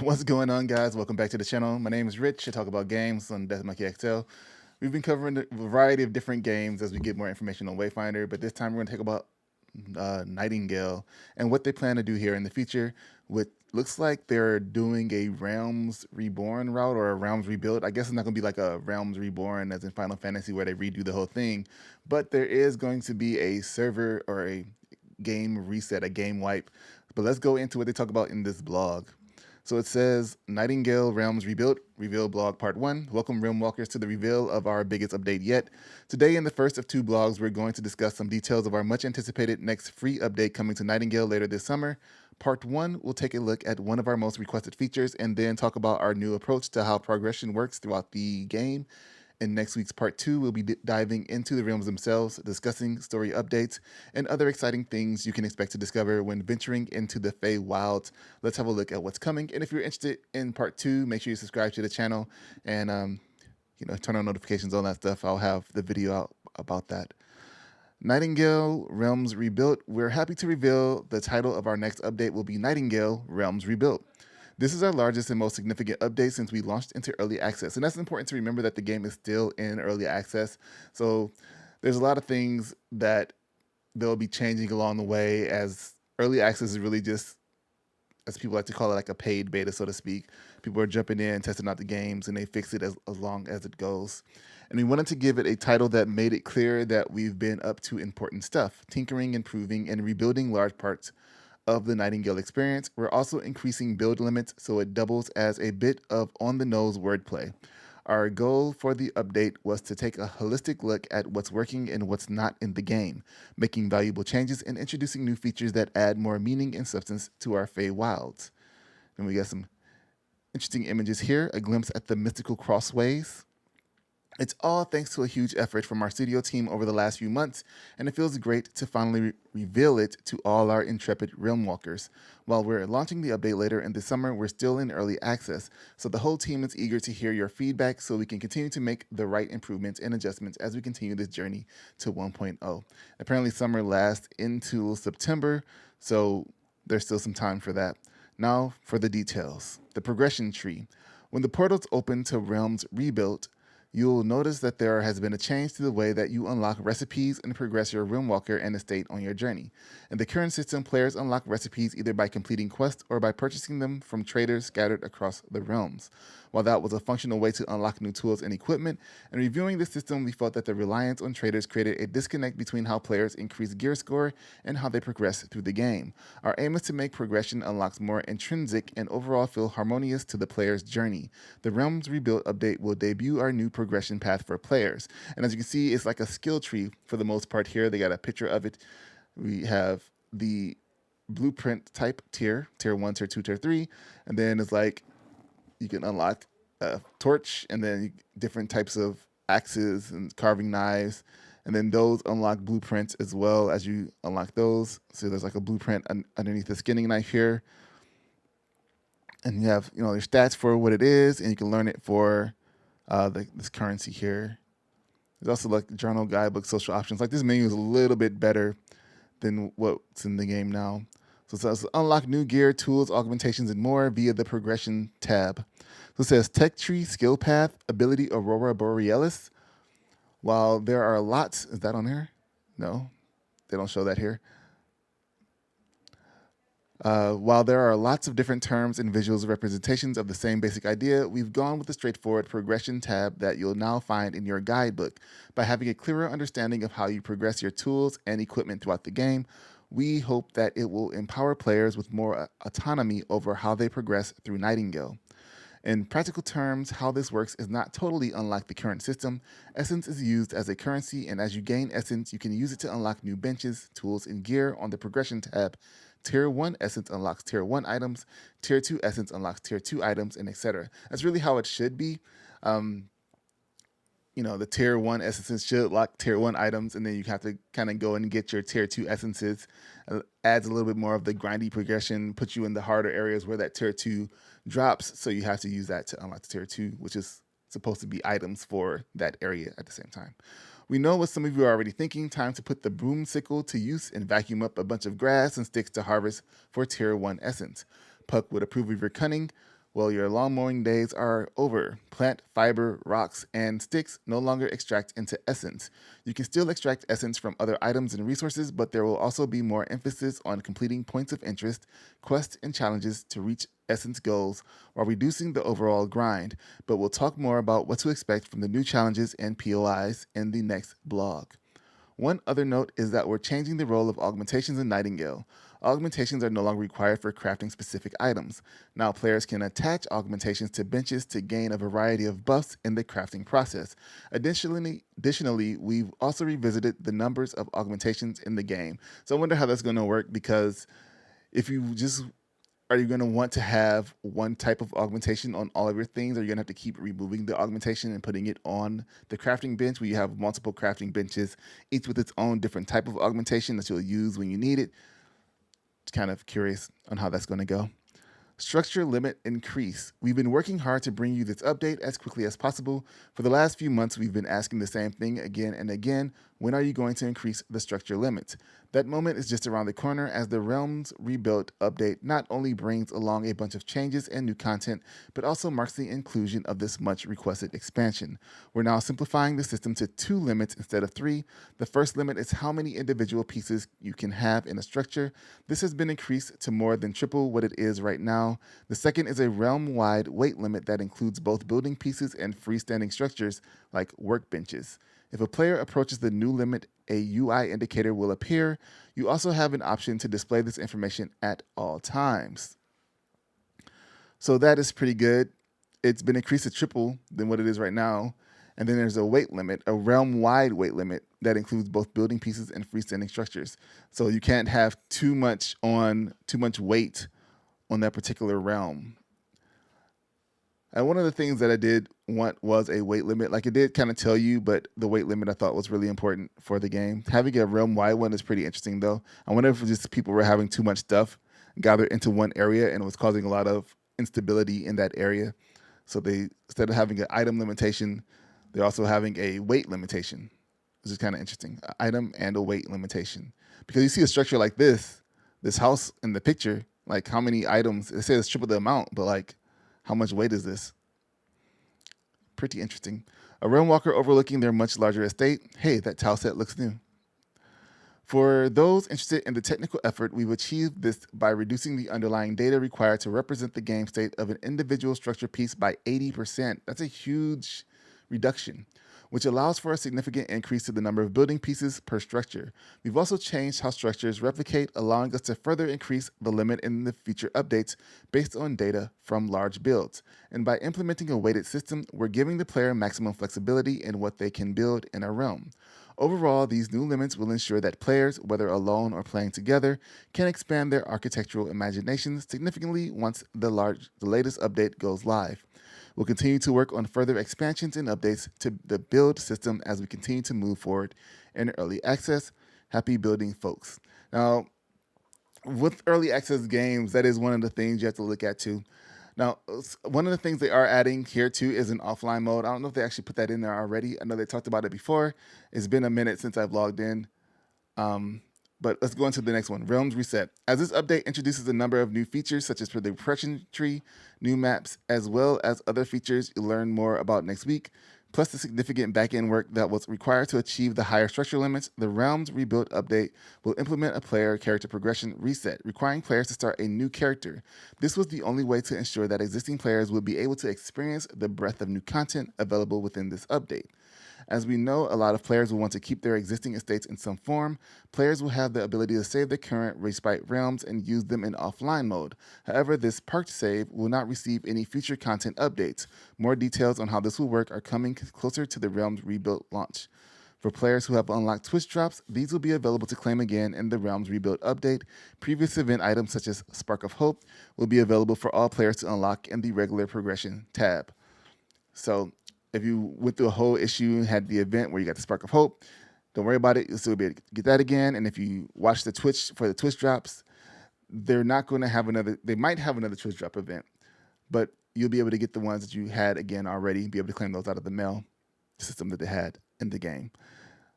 What's going on, guys? Welcome back to the channel. My name is Rich. I talk about games on DMXL. We've been covering a variety of different games as we get more information on Wayfinder, but this time we're going to talk about Nightingale and what they plan to do here in the future. With looks like they're doing a Realms Reborn route or a Realms Rebuild. I guess it's not going to be like a Realms Reborn as in Final Fantasy where they redo the whole thing, but there is going to be a server or a game reset, a game wipe. But let's go into what they talk about in this blog. So it says Nightingale Realms Rebuilt, Reveal Blog Part 1. Welcome Realm Walkers to the reveal of our biggest update yet. Today in the first of two blogs, we're going to discuss some details of our much anticipated next free update coming to Nightingale later this summer. Part 1 will take a look at one of our most requested features and then talk about our new approach to how progression works throughout the game. In next week's part 2, we'll be diving into the realms themselves, discussing story updates, and other exciting things you can expect to discover when venturing into the Fey Wilds. Let's have a look at what's coming. And if you're interested in part 2, make sure you subscribe to the channel and turn on notifications, all that stuff. I'll have the video out about that. Nightingale Realms Rebuilt. We're happy to reveal the title of our next update will be Nightingale Realms Rebuilt. This is our largest and most significant update since we launched into early access. And that's important to remember that the game is still in early access. So there's a lot of things that they'll be changing along the way, as early access is really just, as people like to call it, like a paid beta, so to speak. People are jumping in, testing out the games, and they fix it as long as it goes. And we wanted to give it a title that made it clear that we've been up to important stuff, tinkering, improving, and rebuilding large parts of the Nightingale experience. We're also increasing build limits so it doubles as a bit of on-the-nose wordplay. Our goal for the update was to take a holistic look at what's working and what's not in the game, making valuable changes and introducing new features that add more meaning and substance to our Fey Wilds. And we got some interesting images here, a glimpse at the mystical crossways. It's all thanks to a huge effort from our studio team over the last few months, and it feels great to finally reveal it to all our intrepid realm walkers. While we're launching the update later in the summer, we're still in early access, so the whole team is eager to hear your feedback so we can continue to make the right improvements and adjustments as we continue this journey to 1.0. Apparently summer lasts into September, so there's still some time for that. Now for the details. The progression tree. When the portals open to Realms Rebuilt, you'll notice that there has been a change to the way that you unlock recipes and progress your Realm Walker and estate on your journey. In the current system, players unlock recipes either by completing quests or by purchasing them from traders scattered across the realms. While that was a functional way to unlock new tools and equipment, in reviewing the system, we felt that the reliance on traders created a disconnect between how players increase gear score and how they progress through the game. Our aim is to make progression unlocks more intrinsic and overall feel harmonious to the player's journey. The Realms Rebuilt update will debut our new progression path for players. And as you can see, it's like a skill tree for the most part here. They got a picture of it. We have the blueprint type tier 1, tier 2, tier 3, and then it's like you can unlock a torch and then different types of axes and carving knives, and then those unlock blueprints as well as you unlock those. So there's like a blueprint underneath the skinning knife here, and you have your stats for what it is, and you can learn it for this currency here. There's also like journal, guidebook, social options. Like this menu is a little bit better than what's in the game now. So it says unlock new gear, tools, augmentations, and more via the progression tab. So it says tech tree, skill path, ability Aurora Borealis. While there are lots, is that on here? No, they don't show that here. While there are lots of different terms and visuals representations of the same basic idea, we've gone with the straightforward progression tab that you'll now find in your guidebook. By having a clearer understanding of how you progress your tools and equipment throughout the game, we hope that it will empower players with more autonomy over how they progress through Nightingale. In practical terms, how this works is not totally unlike the current system. Essence is used as a currency, and as you gain Essence, you can use it to unlock new benches, tools, and gear on the progression tab. Tier 1 Essence unlocks Tier 1 items, Tier 2 Essence unlocks Tier 2 items, and etc. That's really how it should be. The Tier 1 Essences should lock Tier 1 items, and then you have to kind of go and get your Tier 2 Essences. Adds a little bit more of the grindy progression, puts you in the harder areas where that Tier 2 drops, so you have to use that to unlock the Tier 2, which is supposed to be items for that area at the same time. We know what some of you are already thinking. Time to put the broomsicle to use and vacuum up a bunch of grass and sticks to harvest for Tier 1 Essence. Puck would approve of your cunning. Well, your lawn mowing days are over. Plant fiber, rocks, and sticks no longer extract into essence. You can still extract essence from other items and resources, but there will also be more emphasis on completing points of interest, quests, and challenges to reach essence goals while reducing the overall grind. But we'll talk more about what to expect from the new challenges and POIs in the next blog. One other note is that we're changing the role of augmentations in Nightingale. Augmentations are no longer required for crafting specific items. Now players can attach augmentations to benches to gain a variety of buffs in the crafting process. Additionally, we've also revisited the numbers of augmentations in the game. So I wonder how that's going to work, because if you just are you going to want to have one type of augmentation on all of your things? Or are you going to have to keep removing the augmentation and putting it on the crafting bench, where you have multiple crafting benches, each with its own different type of augmentation that you'll use when you need it? Just kind of curious on how that's going to go. Structure limit increase. We've been working hard to bring you this update as quickly as possible. For the last few months, we've been asking the same thing again and again. When are you going to increase the structure limit? That moment is just around the corner, as the Realms Rebuilt update not only brings along a bunch of changes and new content, but also marks the inclusion of this much requested expansion. We're now simplifying the system to 2 limits instead of 3. The first limit is how many individual pieces you can have in a structure. This has been increased to more than triple what it is right now. The second is a realm-wide weight limit that includes both building pieces and freestanding structures like workbenches. If a player approaches the new limit, a UI indicator will appear. You also have an option to display this information at all times. So that is pretty good. It's been increased to triple than what it is right now. And then there's a weight limit, a realm-wide weight limit that includes both building pieces and freestanding structures. So you can't have too much weight on that particular realm. And one of the things that I did want was a weight limit. Like, it did kind of tell you, but the weight limit I thought was really important for the game. Having a realm wide one is pretty interesting, though. I wonder if just people were having too much stuff gathered into one area and it was causing a lot of instability in that area. So they, instead of having an item limitation, they're also having a weight limitation, which is kind of interesting. An item and a weight limitation. Because you see a structure like this house in the picture, like how many items, it says triple the amount, but like, how much weight is this? Pretty interesting. A realm walker overlooking their much larger estate. Hey, that tile set looks new. For those interested in the technical effort, we've achieved this by reducing the underlying data required to represent the game state of an individual structure piece by 80%. That's a huge reduction, which allows for a significant increase to the number of building pieces per structure. We've also changed how structures replicate, allowing us to further increase the limit in the future updates based on data from large builds. And by implementing a weighted system, we're giving the player maximum flexibility in what they can build in a realm. Overall, these new limits will ensure that players, whether alone or playing together, can expand their architectural imaginations significantly once the latest update goes live. We'll continue to work on further expansions and updates to the build system as we continue to move forward in early access. Happy building, folks. Now, with early access games, that is one of the things you have to look at too. Now, one of the things they are adding here too is an offline mode. I don't know if they actually put that in there already. I know they talked about it before. It's been a minute since I've logged in. But let's go into the next one, Realms Reset. As this update introduces a number of new features, such as for the progression tree, new maps, as well as other features you'll learn more about next week, plus the significant back-end work that was required to achieve the higher structure limits, the Realms Rebuilt update will implement a player character progression reset, requiring players to start a new character. This was the only way to ensure that existing players would be able to experience the breadth of new content available within this update. As we know, a lot of players will want to keep their existing estates in some form. Players will have the ability to save their current respite realms and use them in offline mode. However, this parked save will not receive any future content updates. More details on how this will work are coming closer to the Realms Rebuilt launch. For players who have unlocked Twitch drops, these will be available to claim again in the Realms Rebuilt update. Previous event items such as Spark of Hope will be available for all players to unlock in the regular progression tab. So if you went through a whole issue and had the event where you got the Spark of Hope, don't worry about it. You'll still be able to get that again. And if you watch the Twitch for the Twitch drops, they're not going to have they might have another Twitch drop event, but you'll be able to get the ones that you had again already, be able to claim those out of the mail system that they had in the game.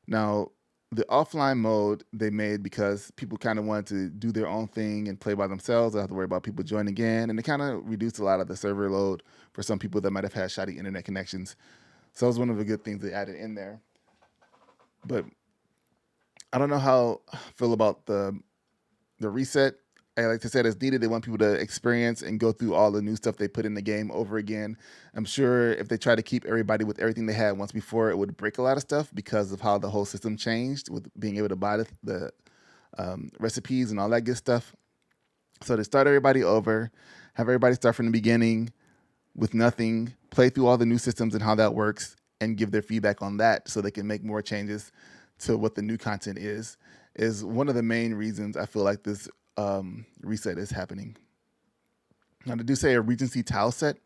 Now, The offline mode they made because people kind of wanted to do their own thing and play by themselves. They don't have to worry about people joining in, and it kind of reduced a lot of the server load for some people that might have had shoddy internet connections. So that was one of the good things they added in there. But I don't know how I feel about the reset. I like to say it's needed. They want people to experience and go through all the new stuff they put in the game over again. I'm sure if they try to keep everybody with everything they had once before, it would break a lot of stuff because of how the whole system changed with being able to buy the recipes and all that good stuff. So to start everybody over, have everybody start from the beginning with nothing, play through all the new systems and how that works, and give their feedback on that so they can make more changes to what the new content is one of the main reasons I feel like this reset is happening. Now, to do say a Regency tile set,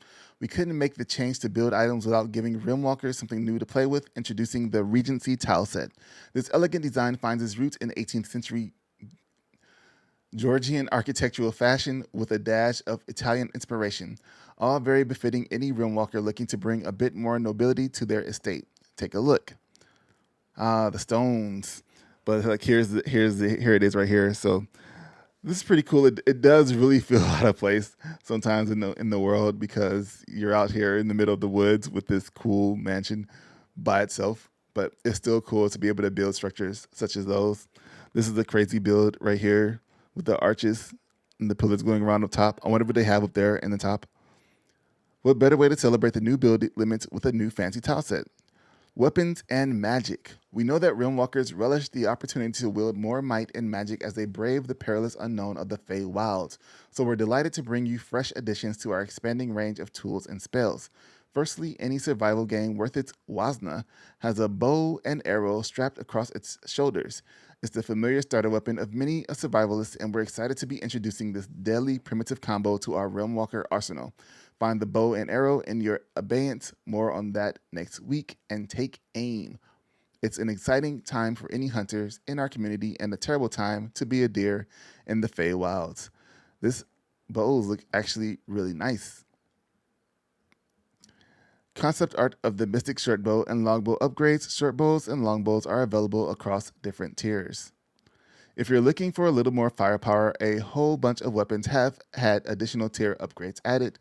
we couldn't make the change to build items without giving Rimwalkers something new to play with, introducing the Regency tile set. This elegant design finds its roots in 18th century Georgian architectural fashion with a dash of Italian inspiration, all very befitting any Rimwalker looking to bring a bit more nobility to their estate. Take a look. The stones. But like here it is right here. So this is pretty cool. It does really feel out of place sometimes in the world because you're out here in the middle of the woods with this cool mansion by itself. But it's still cool to be able to build structures such as those. This is a crazy build right here with the arches and the pillars going around up top. I wonder what they have up there in the top. What better way to celebrate the new build limits with a new fancy tile set? Weapons and magic. We know that Realmwalkers relish the opportunity to wield more might and magic as they brave the perilous unknown of the Fey Wilds, so we're delighted to bring you fresh additions to our expanding range of tools and spells. Firstly, any survival game worth its wazna has a bow and arrow strapped across its shoulders. It's the familiar starter weapon of many a survivalist, and we're excited to be introducing this deadly primitive combo to our Realmwalker arsenal. Find the bow and arrow in your abeyance. More on that next week. And take aim. It's an exciting time for any hunters in our community and a terrible time to be a deer in the Fey Wilds. This bows look actually really nice. Concept art of the Mystic Shortbow and Longbow upgrades. Shortbows and longbows are available across different tiers. If you're looking for a little more firepower, a whole bunch of weapons have had additional tier upgrades added.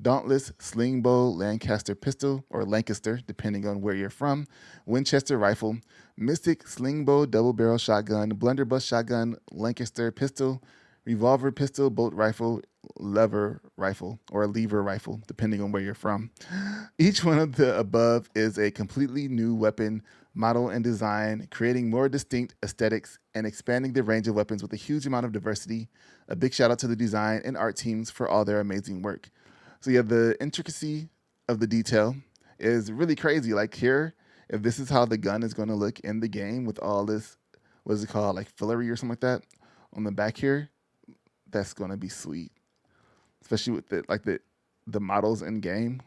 Dauntless Slingbow Lancaster Pistol, or Lancaster, depending on where you're from, Winchester Rifle, Mystic Slingbow Double Barrel Shotgun, Blunderbuss Shotgun, Lancaster Pistol, Revolver Pistol, Bolt Rifle, Lever Rifle, or Lever Rifle, depending on where you're from. Each one of the above is a completely new weapon model and design, creating more distinct aesthetics and expanding the range of weapons with a huge amount of diversity. A big shout out to the design and art teams for all their amazing work. So yeah, the intricacy of the detail is really crazy. Like here, if this is how the gun is going to look in the game with all this, what is it called, like fillery or something like that on the back here, that's going to be sweet. Especially with the models in game.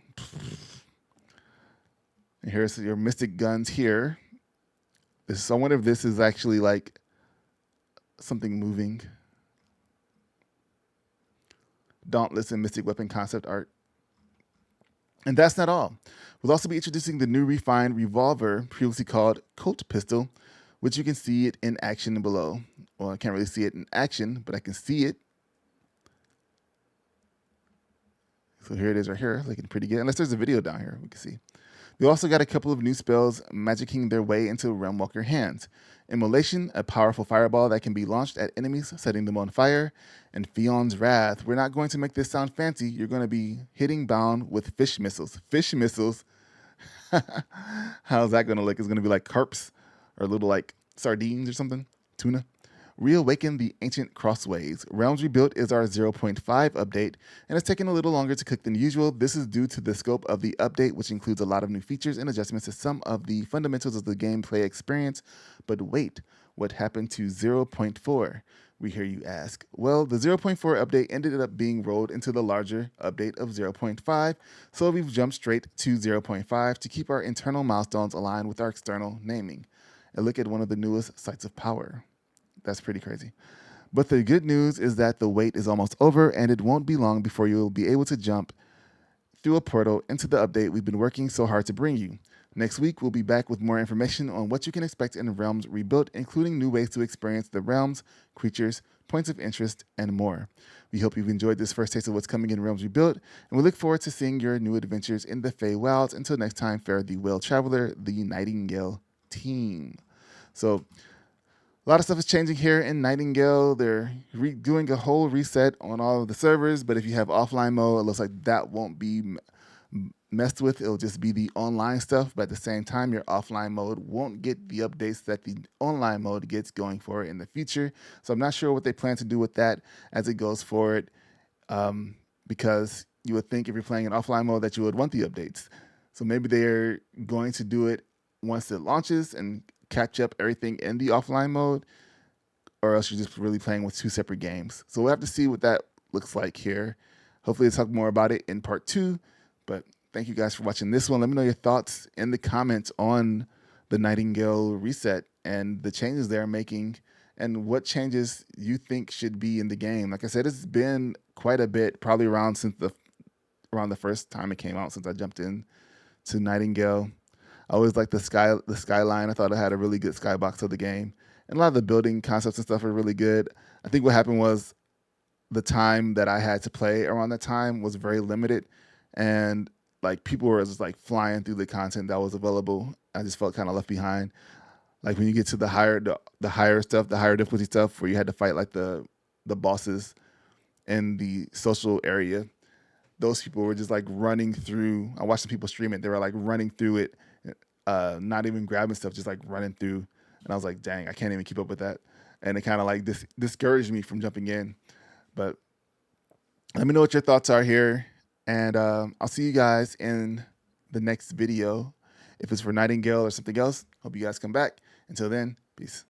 And here's your mystic guns here. So I wonder if this is actually like something moving. Dauntless and Mystic Weapon concept art. And that's not all. We'll also be introducing the new refined revolver, previously called Colt Pistol, which you can see it in action below. Well, I can't really see it in action, but I can see it. So here it is right here, looking pretty good. Unless there's a video down here, we can see. We also got a couple of new spells magicking their way into Realmwalker hands. Immolation, a powerful fireball that can be launched at enemies, setting them on fire. And Fion's Wrath. We're not going to make this sound fancy. You're going to be hitting bound with fish missiles. Fish missiles. How's that going to look? It's going to be like carps or little like sardines or something. Tuna. Reawaken the Ancient Crossways. Realms Rebuilt is our 0.5 update, and it's taken a little longer to cook than usual. This is due to the scope of the update, which includes a lot of new features and adjustments to some of the fundamentals of the gameplay experience. But wait, what happened to 0.4? We hear you ask. Well, the 0.4 update ended up being rolled into the larger update of 0.5, so we've jumped straight to 0.5 to keep our internal milestones aligned with our external naming. A look at one of the newest sites of power. That's pretty crazy. But the good news is that the wait is almost over, and it won't be long before you'll be able to jump through a portal into the update we've been working so hard to bring you. Next week, we'll be back with more information on what you can expect in Realms Rebuilt, including new ways to experience the realms, creatures, points of interest, and more. We hope you've enjoyed this first taste of what's coming in Realms Rebuilt, and we look forward to seeing your new adventures in the Feywilds. Until next time, fare thee well, Traveler, the Nightingale team. So, a lot of stuff is changing here in Nightingale. They're doing a whole reset on all of the servers, but if you have offline mode, it looks like that won't be messed with. It'll just be the online stuff, but at the same time, your offline mode won't get the updates that the online mode gets going forward in the future. So I'm not sure what they plan to do with that as it goes forward, because you would think if you're playing in offline mode that you would want the updates. So maybe they're going to do it once it launches and catch up everything in the offline mode, or else you're just really playing with two separate games. So we'll have to see what that looks like here. Hopefully we'll talk more about it in part 2, but thank you guys for watching this one. Let me know your thoughts in the comments on the Nightingale reset and the changes they're making and what changes you think should be in the game. Like I said, it's been quite a bit, probably around the first time it came out, since I jumped in to Nightingale. I always liked the skyline. I thought it had a really good skybox of the game. And a lot of the building concepts and stuff are really good. I think what happened was the time that I had to play around that time was very limited. And like people were just like flying through the content that was available. I just felt kind of left behind. Like when you get to the higher stuff, the higher difficulty stuff, where you had to fight like the bosses in the social area, those people were just like running through. I watched some people stream it. They were like running through it, not even grabbing stuff, just like running through. And I was like, dang, I can't even keep up with that. And it kind of like discouraged me from jumping in. But let me know what your thoughts are here. And I'll see you guys in the next video. If it's for Nightingale or something else, hope you guys come back. Until then, peace.